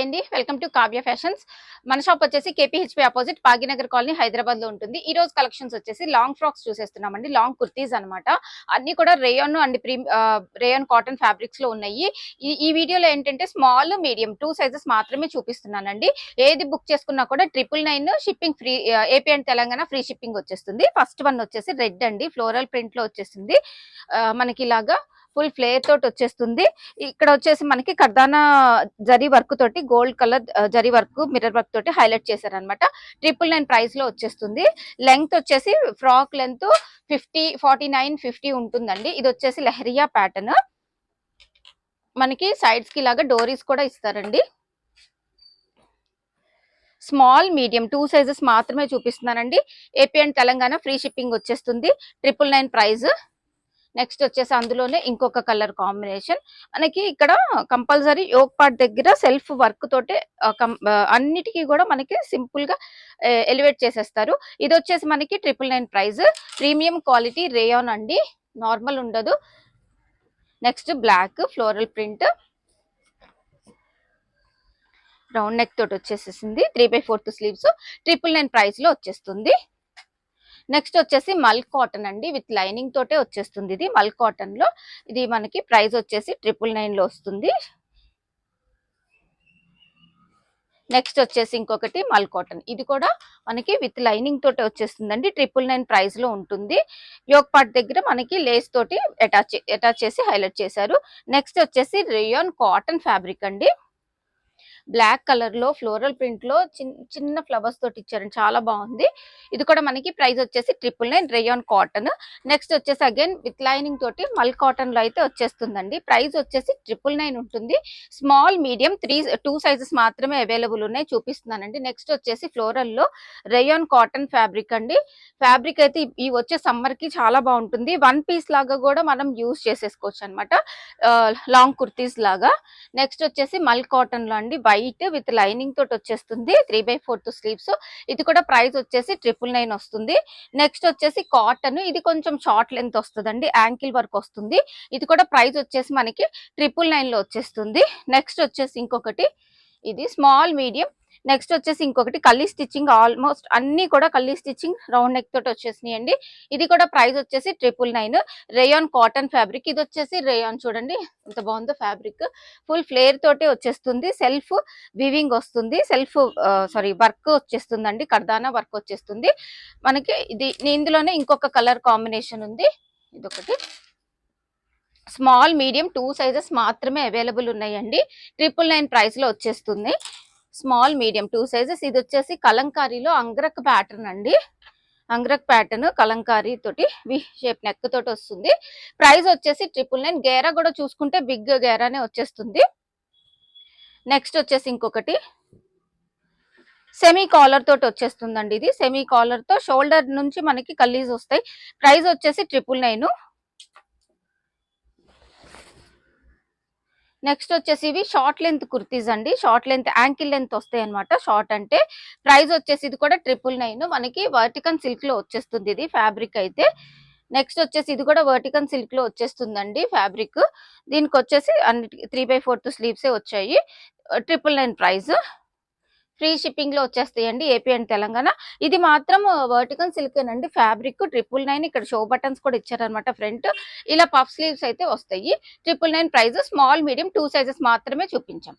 Hi అండి, welcome to Kavya fashions. మన shop వచ్చేసి KPHP opposite Bhagyanagar colony Hyderabad లో ఉంటుంది. ఈ రోజు కలెక్షన్స్ వచ్చేసి లాంగ్ ఫ్రాక్స్ చూసేస్తున్నామండి. లాంగ్ కుర్తీస్ అన్నమాట. అన్ని కూడా rayon and rayon cotton fabrics లో ఉన్నాయి. ఈ వీడియోలో ఏంటంటే స్మాల్ మీడియం 2 సైజెస్ మాత్రమే చూపిస్తున్నానండి. ఏది బుక్ చేసుకున్నా కూడా 999 shipping free, AP and Telangana free shipping వచ్చేస్తుంది. ఫస్ట్ వన్ వచ్చేసి రెడ్ అండి, ఫ్లోరల్ ప్రింట్ లో వచ్చేస్తుంది. మనకి ఇలాగా ఫుల్ ఫ్లేర్ తోటి వచ్చేస్తుంది. ఇక్కడ వచ్చేసి మనకి కర్దానా జరీ వర్క్ తోటి gold colour zari work mirror work తోటి హైలైట్ చేశారనమాట. 999 ప్రైస్ లో వచ్చేస్తుంది. లెంగ్త్ వచ్చేసి ఫ్రాక్ లెంత్ 49-50 ఉంటుందండి. ఇది వచ్చేసి లెహరియా ప్యాటర్న్. మనకి సైడ్స్ కి ఇలాగా డోరీస్ కూడా ఇస్తారండి. స్మాల్ మీడియం 2 సైజెస్ మాత్రమే చూపిస్తున్నానండి. AP and Telangana free shipping వచ్చేస్తుంది. 999 ప్రైస్. నెక్స్ట్ వచ్చేసి అందులోనే ఇంకొక కలర్ కాంబినేషన్. మనకి ఇక్కడ కంపల్సరీ యోక్ పార్ట్ దగ్గర సెల్ఫ్ వర్క్ తోటి అన్నిటికీ కూడా మనకి సింపుల్ గా ఎలివేట్ చేసేస్తారు. ఇది వచ్చేసి మనకి 999 ప్రైస్. ప్రీమియం క్వాలిటీ రేయాన్ అండి, నార్మల్ ఉండదు. Next black floral print, round neck తోటి వచ్చేసేసింది. 3/4 స్లీవ్స్ 999 ప్రైస్ లో వచ్చేస్తుంది. నెక్స్ట్ వచ్చేసి మల్ కాటన్ అండి, విత్ లైనింగ్ తోటే వచ్చేస్తుంది. ఇది మల్ కాటన్ లో, ఇది మనకి ప్రైస్ వచ్చేసి 999 లో వస్తుంది. నెక్స్ట్ వచ్చేసి ఇంకొకటి మల్ కాటన్, ఇది కూడా మనకి విత్ లైనింగ్ తోటి వచ్చేస్తుందండి. 999 ప్రైస్ లో ఉంటుంది. యోక్ పార్ట్ దగ్గర మనకి లేస్ తోటి అటాచ్ చేసి హైలైట్ చేశారు. నెక్స్ట్ వచ్చేసి రేయాన్ కాటన్ ఫ్యాబ్రిక్ అండి, బ్లాక్ కలర్ లో ఫ్లోరల్ ప్రింట్ లో చిన్న ఫ్లవర్స్ తోటి ఇచ్చారండి, చాలా బాగుంది. ఇది కూడా మనకి ప్రైస్ వచ్చేసి 999 రేయాన్ కాటన్. నెక్స్ట్ వచ్చేసి అగైన్ విత్ లైనింగ్ తోటి మల్ కాటన్ లో అయితే వచ్చేస్తుందండి. ప్రైస్ వచ్చేసి 999 ఉంటుంది. స్మాల్ మీడియం 2 సైజెస్ మాత్రమే అవైలబుల్ ఉన్నాయి, చూపిస్తున్నానండి. నెక్స్ట్ వచ్చేసి ఫ్లోరల్ లో రేయాన్ కాటన్ ఫ్యాబ్రిక్ అండి. ఫ్యాబ్రిక్ అయితే ఈ వచ్చే సమ్మర్ కి చాలా బాగుంటుంది. 1 పీస్ లాగా కూడా మనం యూజ్ చేసేసుకోవచ్చు అనమాట, లాంగ్ కుర్తీస్ లాగా. నెక్స్ట్ వచ్చేసి మల్ కాటన్ లో అండి, వైట్ విత్ లైనింగ్ తోటి వచ్చేస్తుంది. 3/4 స్లీవ్స్. ఇది కూడా ప్రైస్ వచ్చేసి 999 వస్తుంది. నెక్స్ట్ వచ్చేసి కాటన్, ఇది కొంచెం షార్ట్ లెంత్ వస్తుందండి, యాంకిల్ వర్క్ వస్తుంది. ఇది కూడా ప్రైస్ వచ్చేసి మనకి 999 లో వచ్చేస్తుంది. నెక్స్ట్ వచ్చేసి ఇంకొకటి, ఇది స్మాల్ మీడియం. నెక్స్ట్ వచ్చేసి ఇంకొకటి కల్లీ స్టిచ్చింగ్, ఆల్మోస్ట్ అన్ని కూడా కల్లీ స్టిచ్చింగ్ రౌండ్ నెక్ తోటి వచ్చేసినాయి అండి. ఇది కూడా ప్రైస్ వచ్చేసి 999. రేయాన్ కాటన్ ఫ్యాబ్రిక్, ఇది వచ్చేసి రేయాన్, చూడండి ఎంత బాగుందో ఫ్యాబ్రిక్. ఫుల్ ఫ్లేర్ తోటి వచ్చేస్తుంది. సెల్ఫ్ వివింగ్ వస్తుంది, వర్క్ వచ్చేస్తుందండి, కర్దానా వర్క్ వచ్చేస్తుంది మనకి. ఇందులోనే ఇంకొక కలర్ కాంబినేషన్ ఉంది, ఇదొకటి. స్మాల్ మీడియం 2 సైజెస్ మాత్రమే అవైలబుల్ ఉన్నాయండి. 999 ప్రైస్ లో వచ్చేస్తుంది. Small medium 2 sizes. ఇది వచ్చేసి కలంకారీలో అంగ్రక్ ప్యాటర్న్ అండి, అంగ్రక్ ప్యాటర్న్ కలంకారీ తోటి వి షేప్ నెక్ తోటి వస్తుంది. ప్రైస్ వచ్చేసి 999. గేరా కూడా చూసుకుంటే బిగ్ గేరానే వచ్చేస్తుంది. నెక్స్ట్ వచ్చేసి ఇంకొకటి సెమీ కాలర్ తోటి వచ్చేస్తుందండి. ఇది సెమీ కాలర్ తో షోల్డర్ నుంచి మనకి కల్లీస్ వస్తాయి. ప్రైస్ వచ్చేసి 999. నెక్స్ట్ వచ్చేసి ఇవి షార్ట్ లెంత్ కుర్తీస్ అండి, షార్ట్ లెంత్ యాంకిల్ లెంత్ వస్తాయి అనమాట. షార్ట్ అంటే ప్రైస్ వచ్చేసి ఇది కూడా 999. మనకి వర్టికన్ సిల్క్ లో వచ్చేస్తుంది ఇది ఫ్యాబ్రిక్ అయితే. నెక్స్ట్ వచ్చేసి ఇది కూడా వర్టికన్ సిల్క్ లో వచ్చేస్తుందండి ఫ్యాబ్రిక్. దీనికి వచ్చేసి అన్నిటికీ 3/4 స్లీవ్సే వచ్చాయి. 999 ప్రైస్. ఫ్రీ షిప్పింగ్ లో వచ్చేస్తాయండి, ఏపీ అండ్ తెలంగాణ. ఇది మాత్రం వర్టికల్ సిల్క్ అండి ఫ్యాబ్రిక్. 999. ఇక్కడ షో బటన్స్ కూడా ఇచ్చారనమాట ఫ్రంట్. ఇలా పఫ్ స్లీవ్స్ అయితే వస్తాయి. 999 ప్రైస్. స్మాల్ మీడియం 2 సైజెస్ మాత్రమే చూపించాం.